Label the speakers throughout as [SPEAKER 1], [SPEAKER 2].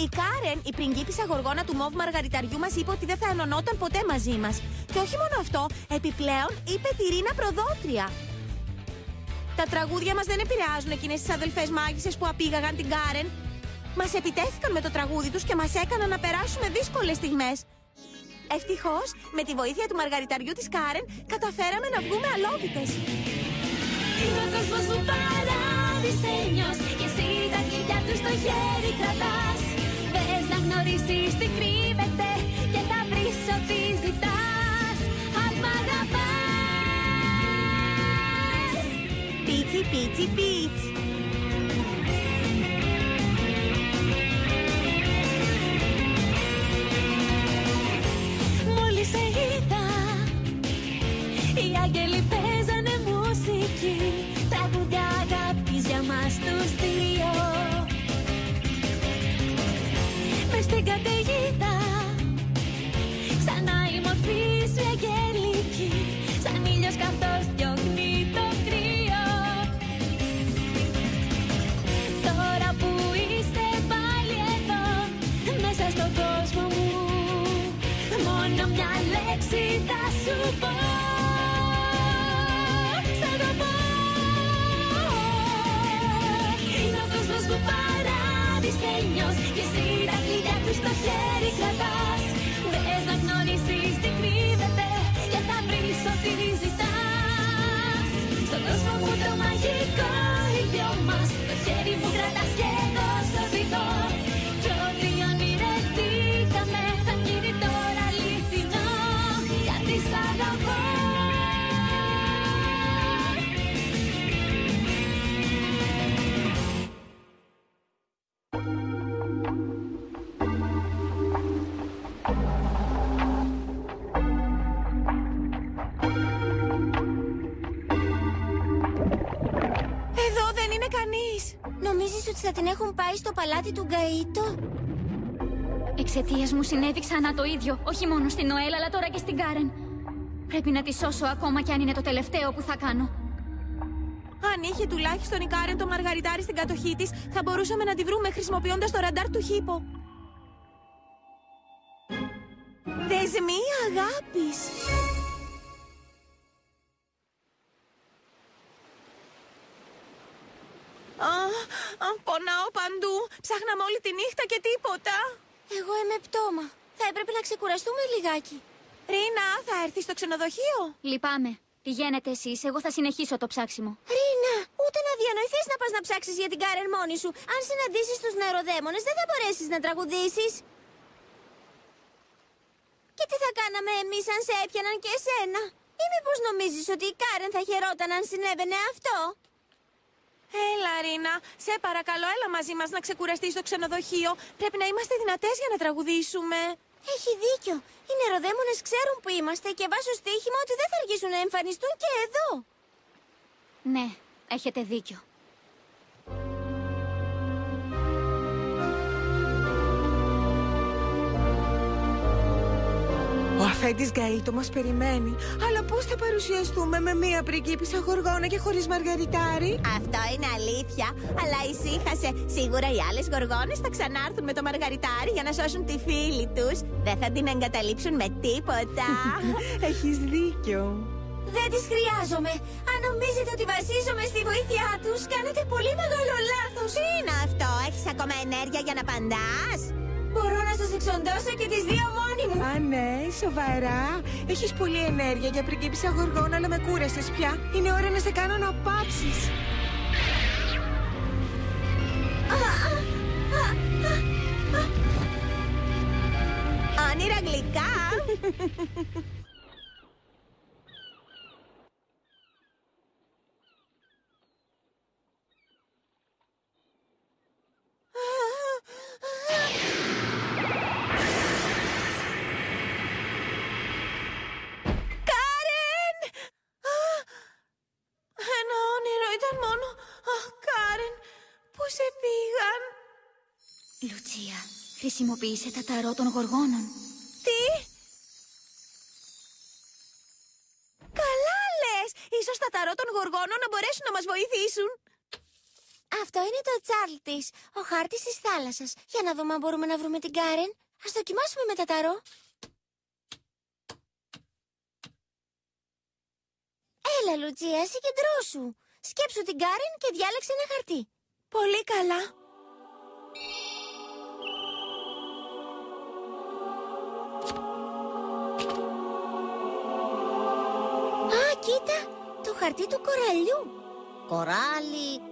[SPEAKER 1] Η Κάρεν, η πριγκίπισσα γοργόνα του μοβ μαργαριταριού, μας είπε ότι δεν θα ενωνόταν ποτέ μαζί μας. Και όχι μόνο αυτό, επιπλέον είπε τη Ρίνα προδότρια. Τα τραγούδια μας δεν επηρεάζουν εκείνες τις αδελφές μάγισσες που απήγαγαν την Κάρεν. Μας επιτέθηκαν με το τραγούδι τους και μας έκαναν να περάσουμε δύσκολες στιγμές. Ευτυχώς, με τη βοήθεια του μαργαριταριού της Κάρεν, καταφέραμε να βγούμε αλόβητες.
[SPEAKER 2] Είναι ο κόσμος μου παράδεισενιος και εσύ τα κλειδιά του στο χέρι κρατάς. Θες να γνωρίσεις τι κρύβεται και θα βρεις ό,τι ζητάς. Αν μ' αγαπάς.
[SPEAKER 1] Πίτσι, πίτσι, πίτς.
[SPEAKER 2] Μόλις σε είδα, οι άγγελοι παίζανε μουσική, τραγούδια αγάπης για μας τους δύο. Μες στην καταιγίδα, ξανά η μορφή σου αγγελική, σαν ήλιος καθώς διώχνει το κρύο. Τώρα που είσαι πάλι εδώ, μέσα στον κόσμο μου, μόνο μια λέξη θα σου πω. Σ' αγαπώ. Είναι ο κόσμος μου παράδεισενιος και εσύ τα κλειδιά του στο χέρι κρατάς. Θες να γνωρίσεις τι κρύβεται και θα βρεις ό,τι ζητάς. Στον κόσμο μου το μαγικό οι δυο μας, το χέρι μου κρατάς και εγώ σε οδηγώ. Κι ό,τι ονειρευτήκαμε θα γίνει τώρα αληθινό, γιατί σ' αγαπώ.
[SPEAKER 1] Εδώ δεν είναι κανείς.
[SPEAKER 3] Νομίζεις ότι θα την έχουν πάει στο παλάτι του Γκαΐτο?
[SPEAKER 4] Εξαιτίας μου συνέβη ξανά το ίδιο. Όχι μόνο στην Νοέλ, αλλά τώρα και στην Κάρεν. Πρέπει να τη σώσω ακόμα κι αν είναι το τελευταίο που θα κάνω.
[SPEAKER 1] Αν είχε τουλάχιστον η Κάρεν το μαργαριτάρι στην κατοχή της, θα μπορούσαμε να τη βρούμε χρησιμοποιώντας το ραντάρ του Χίπο. Δεσμοί αγάπης. Πονάω παντού. Ψάχναμε όλη τη νύχτα και τίποτα.
[SPEAKER 3] Εγώ είμαι πτώμα. Θα έπρεπε να ξεκουραστούμε λιγάκι.
[SPEAKER 1] Ρίνα, θα έρθεις στο ξενοδοχείο?
[SPEAKER 4] Λυπάμαι. Πηγαίνετε εσείς, εγώ θα συνεχίσω το ψάξιμο.
[SPEAKER 3] Ρίνα, ούτε να διανοηθείς να πας να ψάξεις για την Κάρεν μόνη σου. Αν συναντήσεις τους νεροδαίμονες, δεν θα μπορέσεις να τραγουδήσεις. Και τι θα κάναμε εμείς αν σε έπιαναν και εσένα? Ή μήπως νομίζεις ότι η Κάρεν θα χαιρόταν αν συνέβαινε αυτό?
[SPEAKER 1] Έλα, Ρίνα, σε παρακαλώ, έλα μαζί μας να ξεκουραστείς στο ξενοδοχείο. Πρέπει να είμαστε δυνατές για να τραγουδήσουμε.
[SPEAKER 3] Έχει δίκιο. Οι νεροδαίμονες ξέρουν που είμαστε και βάζω στοίχημα ότι δεν θα αργήσουν να εμφανιστούν και εδώ.
[SPEAKER 4] Ναι, έχετε δίκιο.
[SPEAKER 5] Ο αφέντης Γκαΐτο μας περιμένει. Αλλά πώς θα παρουσιαστούμε με μία πριγκίπισσα γοργόνα και χωρίς μαργαριτάρι?
[SPEAKER 1] Αυτό είναι αλήθεια. Αλλά ησύχασε. Σίγουρα οι άλλες γοργόνες θα ξανάρθουν με το μαργαριτάρι για να σώσουν τη φίλη τους. Δεν θα την εγκαταλείψουν με τίποτα.
[SPEAKER 5] Έχεις δίκιο.
[SPEAKER 3] Δεν τις χρειάζομαι. Αν νομίζετε ότι βασίζομαι στη βοήθειά τους, κάνετε πολύ μεγάλο λάθος.
[SPEAKER 1] Τι είναι αυτό, έχεις ακόμα ενέργεια για να απαντάς?
[SPEAKER 3] Μπορώ να σας εξοντώσω και τις δύο μόνοι μου.
[SPEAKER 5] Α, ναι, σοβαρά. Έχεις πολλή ενέργεια για πριγκίπισσα γοργόνα, αλλά με κούρασες πια. Είναι ώρα να σε κάνω να πάψεις.
[SPEAKER 1] Όνειρα γλυκά.
[SPEAKER 4] Λουτσία, χρησιμοποίησε τα ταρό των γοργόνων.
[SPEAKER 1] Τι? Καλά λες! Ίσως τα ταρό των γοργόνων να μπορέσουν να μας βοηθήσουν.
[SPEAKER 3] Αυτό είναι το τσάρλ της, ο χάρτης της θάλασσας. Για να δούμε αν μπορούμε να βρούμε την Κάρεν. Ας δοκιμάσουμε με τα ταρό. Έλα, Λουτσία, συγκεντρώσου. Σκέψου την Κάρεν και διάλεξε ένα χαρτί.
[SPEAKER 1] Πολύ καλά.
[SPEAKER 3] Α, κοίτα, το χαρτί του κοραλιού.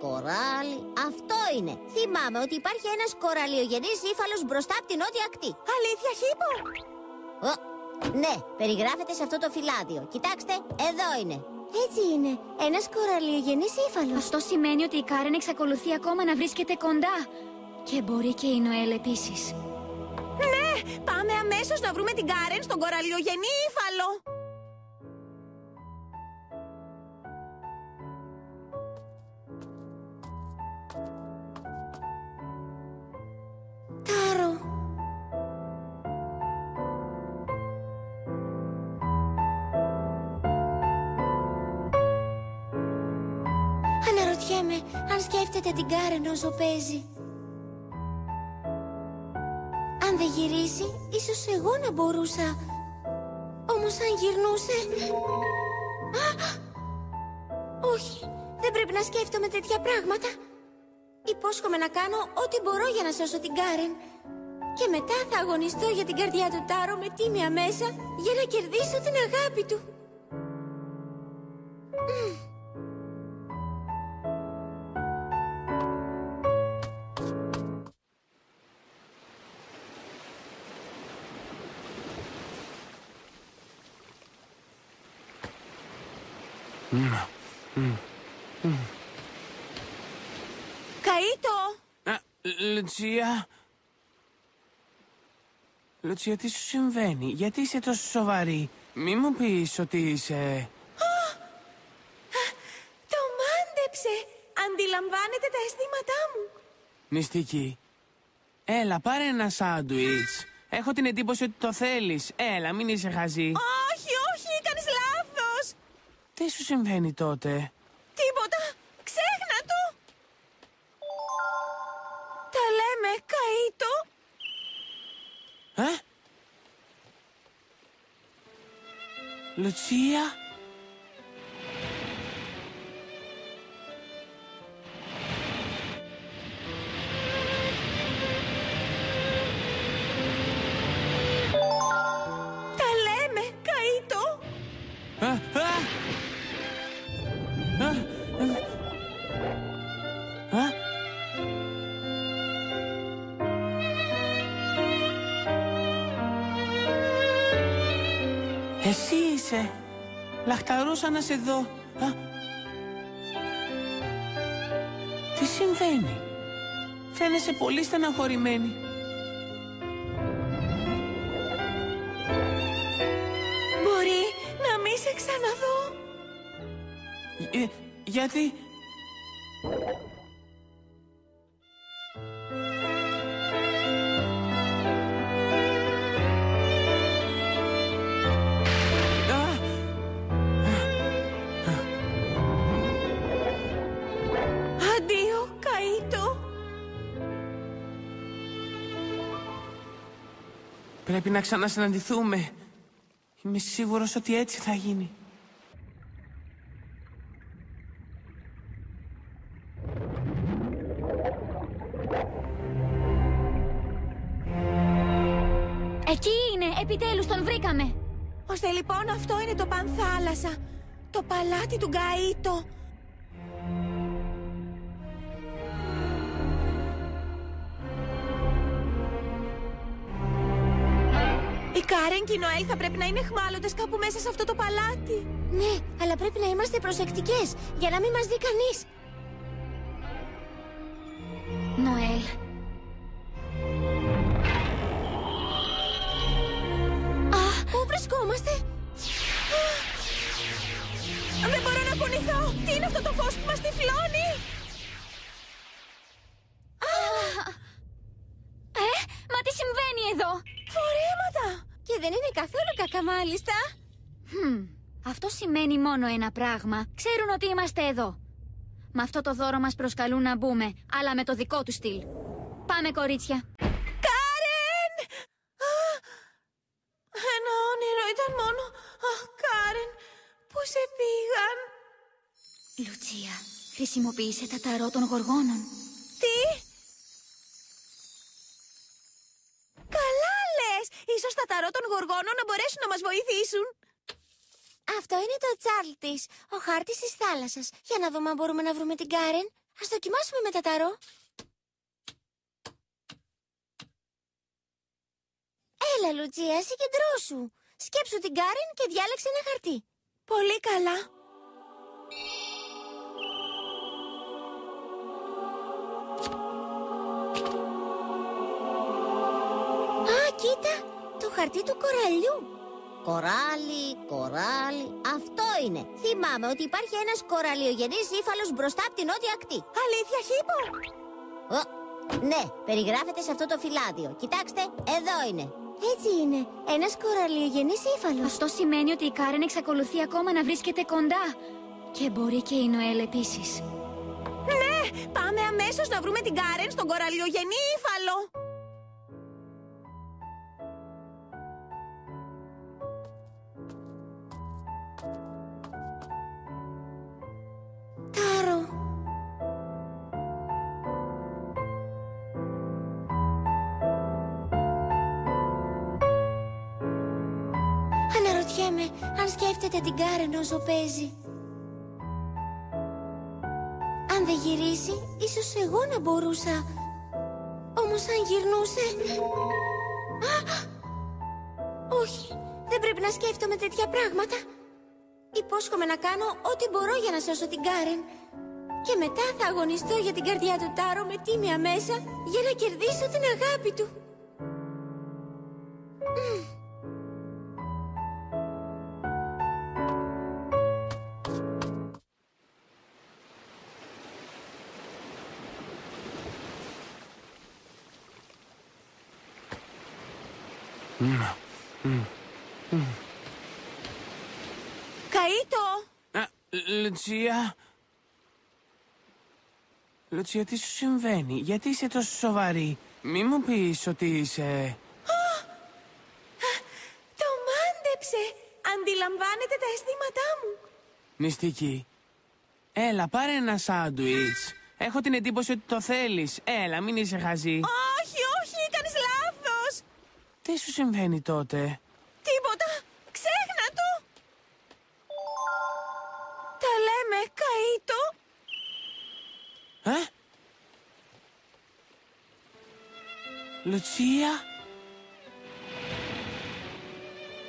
[SPEAKER 3] Κοράλι, αυτό είναι. Θυμάμαι ότι υπάρχει ένας κοραλιογενής ύφαλος μπροστά από την νότια ακτή.
[SPEAKER 1] Αλήθεια, Χίπο?
[SPEAKER 3] Ναι, περιγράφεται σε αυτό το φυλάδιο. Κοιτάξτε, εδώ είναι. Έτσι είναι, ένας κοραλιογενής ύφαλος.
[SPEAKER 4] Αυτό σημαίνει ότι η Κάρεν εξακολουθεί ακόμα να βρίσκεται κοντά. Και μπορεί και η Νοέλ επίσης.
[SPEAKER 1] Ναι, πάμε αμέσως να βρούμε την Κάρεν στον κοραλιογενή ύφαλο.
[SPEAKER 3] Τάρο. Αναρωτιέμαι αν σκέφτεται την Κάρεν όσο παίζει. Αν δεν γυρίσει, ίσως εγώ να μπορούσα. Όμως αν γυρνούσε... Όχι, δεν πρέπει να σκέφτομαι τέτοια πράγματα. Υπόσχομαι να κάνω ό,τι μπορώ για να σώσω την Κάρεν. Και μετά θα αγωνιστώ για την καρδιά του Τάρο με τίμια μέσα για να κερδίσω την αγάπη του.
[SPEAKER 1] Καΐτο!
[SPEAKER 6] Λουτσία... Λουτσία, τι σου συμβαίνει? Γιατί είσαι τόσο σοβαρή? Μη μου πεις ότι είσαι...
[SPEAKER 1] Το μάντεψε! Αντιλαμβάνεται τα αισθήματά μου.
[SPEAKER 6] Μυστική. Έλα, πάρε ένα σάντουιτς. Έχω την εντύπωση ότι το θέλεις. Έλα, μην είσαι χαζή.
[SPEAKER 1] Όχι, κάνεις λάθος.
[SPEAKER 6] Τι σου συμβαίνει τότε?
[SPEAKER 1] Τίποτα. Ξέχνα το. Τα λέμε, Καΐτο.
[SPEAKER 6] Λουτσία?
[SPEAKER 1] Τα λέμε, Καΐτο.
[SPEAKER 6] Εσύ είσαι. Λαχταρούσα να σε δω. Τι συμβαίνει? Φαίνεσαι πολύ στεναχωρημένη.
[SPEAKER 1] Μπορεί να μη σε ξαναδώ.
[SPEAKER 6] Γιατί?
[SPEAKER 1] Αντίο, Καΐτο.
[SPEAKER 6] Πρέπει να ξανασυναντηθούμε. Είμαι σίγουρος ότι έτσι θα γίνει.
[SPEAKER 4] Εκεί είναι! Επιτέλους τον βρήκαμε!
[SPEAKER 1] Ώστε λοιπόν αυτό είναι το Πανθάλασσα. Το παλάτι του Καΐτο. Η Κάρεν και η Νοέλ θα πρέπει να είναι αιχμάλωτες κάπου μέσα σε αυτό το παλάτι.
[SPEAKER 3] Ναι, αλλά πρέπει να είμαστε προσεκτικές για να μην μας δει κανείς.
[SPEAKER 4] Νοέλ.
[SPEAKER 3] Πού βρισκόμαστε?
[SPEAKER 1] Δεν μπορώ να κουνηθώ. Τι είναι αυτό το φως που μας τυφλώνει?
[SPEAKER 4] Μα τι συμβαίνει εδώ?
[SPEAKER 1] Φορέματα.
[SPEAKER 3] Και δεν είναι καθόλου κακά μάλιστα.
[SPEAKER 4] Αυτό σημαίνει μόνο ένα πράγμα. Ξέρουν ότι είμαστε εδώ. Με αυτό το δώρο μας προσκαλούν να μπούμε, αλλά με το δικό του στυλ. Πάμε, κορίτσια.
[SPEAKER 1] Κάρεν! Ένα όνειρο ήταν μόνο. Αχ, Κάρεν, πού σε πήγαν?
[SPEAKER 4] Λουτσία, χρησιμοποίησε τα ταρό των γοργόνων.
[SPEAKER 1] Τι? Καλά λες! Ίσως τα ταρό των γοργόνων να μπορέσουν να μας βοηθήσουν.
[SPEAKER 3] Αυτό είναι το τσάρλ της, ο χάρτης της θάλασσας. Για να δούμε αν μπορούμε να βρούμε την Κάρεν. Ας δοκιμάσουμε με τα ταρό. Έλα, Λουτσία, συγκεντρώσου. Σκέψου την Κάρεν και διάλεξε ένα χαρτί.
[SPEAKER 1] Πολύ καλά.
[SPEAKER 3] Α, κοίτα, το χαρτί του κοραλιού. Κοράλι, αυτό είναι. Θυμάμαι ότι υπάρχει ένας κοραλιογενής ύφαλος μπροστά από την νότια ακτή.
[SPEAKER 1] Αλήθεια, Χίπο?
[SPEAKER 3] Ναι, περιγράφεται σε αυτό το φυλάδιο. Κοιτάξτε, εδώ είναι. Έτσι είναι, ένας κοραλιογενής ύφαλος.
[SPEAKER 4] Αυτό σημαίνει ότι η Κάρεν εξακολουθεί ακόμα να βρίσκεται κοντά. Και μπορεί και η Νοέλ επίσης.
[SPEAKER 1] Ναι, πάμε αμέσως να βρούμε την Κάρεν στον κοραλιογενή ύφαλο.
[SPEAKER 3] Τάρο. Αναρωτιέμαι αν σκέφτεται την Κάρεν όσο παίζει. Αν δεν γυρίσει, ίσως εγώ να μπορούσα. Όμως αν γυρνούσε... Όχι, δεν πρέπει να σκέφτομαι τέτοια πράγματα. Υπόσχομαι να κάνω ό,τι μπορώ για να σώσω την Κάρεν. Και μετά θα αγωνιστώ για την καρδιά του Τάρο με τίμια μέσα για να κερδίσω την αγάπη του.
[SPEAKER 1] Καΐτο!
[SPEAKER 6] Λουτσία... Λουτσία, τι σου συμβαίνει? Γιατί είσαι τόσο σοβαρή? Μη μου πεις ότι είσαι...
[SPEAKER 1] Το μάντεψε! Αντιλαμβάνεται τα αισθήματά μου.
[SPEAKER 6] Μυστική. Έλα, πάρε ένα σάντουιτς. Έχω την εντύπωση ότι το θέλεις. Έλα, μην είσαι χαζή.
[SPEAKER 1] Όχι, κάνεις λάθος.
[SPEAKER 6] Τι σου συμβαίνει τότε?
[SPEAKER 1] Τίποτα. Ξέχνα το. Τα λέμε, Καΐτο.
[SPEAKER 6] Λουτσία.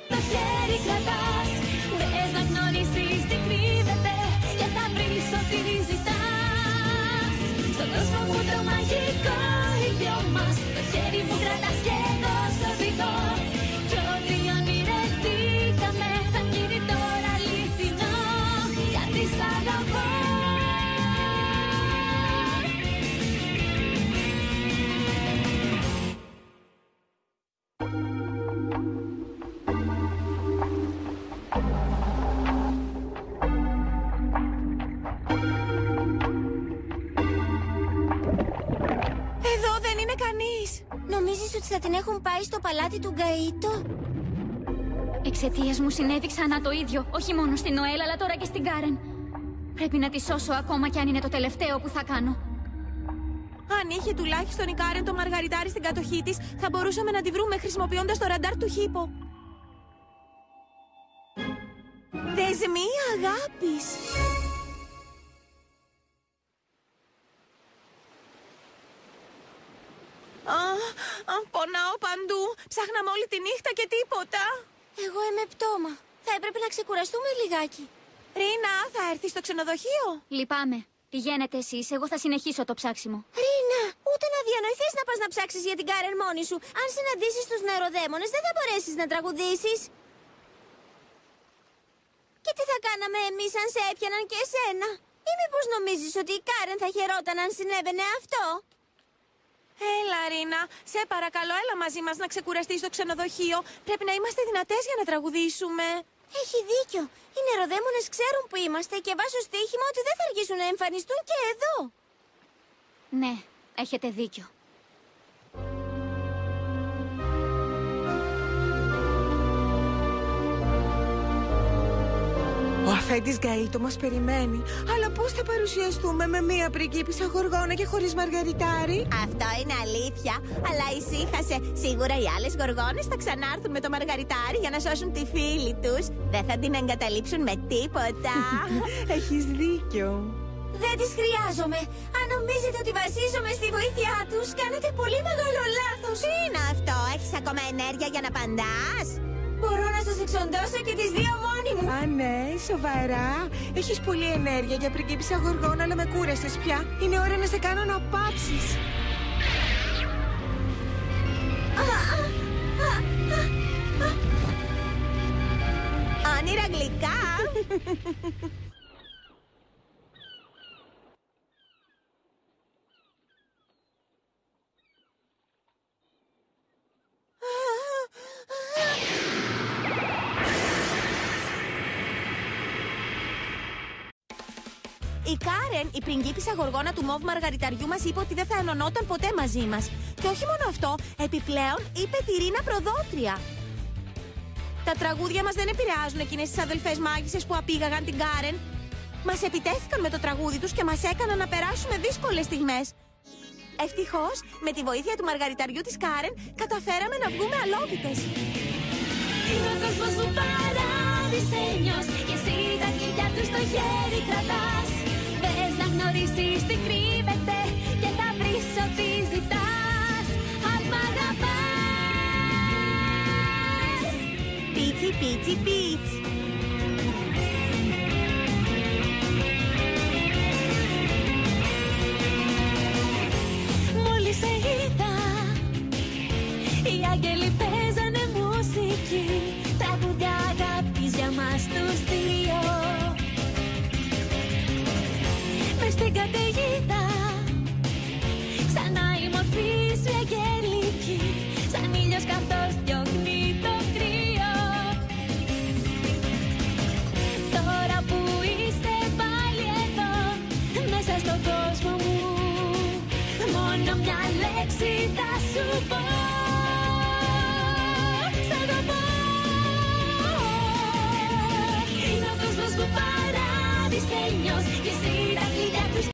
[SPEAKER 2] Το χέρι κρατάς, μπες να γνωρίσεις τι κρύβεται και θα βρεις ό,τι ζητάς. Στον κόσμο μου το μαγικό οι δυο μας, το χέρι μου κρατάς και εγώ σ' οδηγώ. Κι ό,τι ονειρευτήκαμε θα γίνει τώρα αληθινό, γιατί σ' αγαπώ.
[SPEAKER 1] Εδώ δεν είναι κανείς.
[SPEAKER 3] Νομίζεις ότι θα την έχουν πάει στο παλάτι του Γκαΐτο?
[SPEAKER 4] Εξαιτίας μου συνέβη ξανά το ίδιο. Όχι μόνο στην Νοέλ, αλλά τώρα και στην Κάρεν. Πρέπει να τη σώσω ακόμα κι αν είναι το τελευταίο που θα κάνω.
[SPEAKER 1] Αν είχε τουλάχιστον η Κάρεν το μαργαριτάρι στην κατοχή της, θα μπορούσαμε να τη βρούμε χρησιμοποιώντας το ραντάρ του Χίπο. Δεσμοί αγάπης. Πονάω παντού. Ψάχναμε όλη τη νύχτα και τίποτα.
[SPEAKER 3] Εγώ είμαι πτώμα. Θα έπρεπε να ξεκουραστούμε λιγάκι.
[SPEAKER 1] Ρίνα, θα έρθεις στο ξενοδοχείο?
[SPEAKER 4] Λυπάμαι. Πηγαίνετε εσείς, εγώ θα συνεχίσω το ψάξιμο.
[SPEAKER 3] Ρίνα, ούτε να διανοηθείς να πας να ψάξεις για την Κάρεν μόνη σου. Αν συναντήσεις τους νεροδαίμονες, δεν θα μπορέσεις να τραγουδήσεις. Και τι θα κάναμε εμείς αν σε έπιαναν και εσένα? Ή μήπως νομίζεις ότι η Κάρεν θα χαιρόταν αν συνέβαινε αυτό?
[SPEAKER 1] Έλα, Ρίνα, σε παρακαλώ, έλα μαζί μας να ξεκουραστείς στο ξενοδοχείο. Πρέπει να είμαστε δυνατές για να τραγουδήσουμε.
[SPEAKER 3] Έχει δίκιο. Οι νεροδαίμονες ξέρουν που είμαστε και βάζω στοίχημα ότι δεν θα αργήσουν να εμφανιστούν και εδώ.
[SPEAKER 4] Ναι, έχετε δίκιο.
[SPEAKER 5] Ο αφέντης Γκαΐτο μας περιμένει. Αλλά πώς θα παρουσιαστούμε με μία πριγκίπισσα γοργόνα και χωρίς μαργαριτάρι?
[SPEAKER 1] Αυτό είναι αλήθεια. Αλλά ησύχασε. Σίγουρα οι άλλες γοργόνες θα ξανάρθουν με το μαργαριτάρι για να σώσουν τη φίλη τους. Δεν θα την εγκαταλείψουν με τίποτα.
[SPEAKER 5] Έχεις δίκιο.
[SPEAKER 3] Δεν τις χρειάζομαι. Αν νομίζετε ότι βασίζομαι στη βοήθειά τους, κάνετε πολύ μεγάλο λάθος.
[SPEAKER 1] Τι είναι αυτό, έχεις ακόμα ενέργεια για να απαντάς?
[SPEAKER 3] Μπορώ να σας εξοντώσω και τις δύο μόνοι μου.
[SPEAKER 5] Α, ναι, σοβαρά. Έχεις πολλή ενέργεια για πριγκίπισσα γοργόνα, αλλά με κούρασες πια. Είναι ώρα να σε κάνω να πάψεις.
[SPEAKER 1] Όνειρα γλυκά. Η Κάρεν, η πριγκίπισσα γοργόνα του μοβ μαργαριταριού, μας είπε ότι δεν θα ενωνόταν ποτέ μαζί μας. Και όχι μόνο αυτό, επιπλέον είπε τη Ρίνα προδότρια. Τα τραγούδια μας δεν επηρεάζουν εκείνες τις αδελφές μάγισσες που απήγαγαν την Κάρεν. Μας επιτέθηκαν με το τραγούδι τους και μας έκαναν να περάσουμε δύσκολες στιγμές. Ευτυχώς, με τη βοήθεια του μαργαριταριού της Κάρεν, καταφέραμε να βγούμε αλόβητες.
[SPEAKER 2] Είναι ο κόσμος μου παράδεισενιος και εσύ τα κλειδιά του στο χέρι κρατάς. Θες να γνωρίσεις τι κρύβεται και θα βρεις ό,τι ζητάς. Αν μ' αγαπάς.
[SPEAKER 1] Πίτσι, πίτσι, πίτσι.
[SPEAKER 2] Μόλις σε είδα, οι άγγελοι παίζανε μουσική. Τραγούδια αγάπης για μας τους δύο. Μες στην καταιγίδα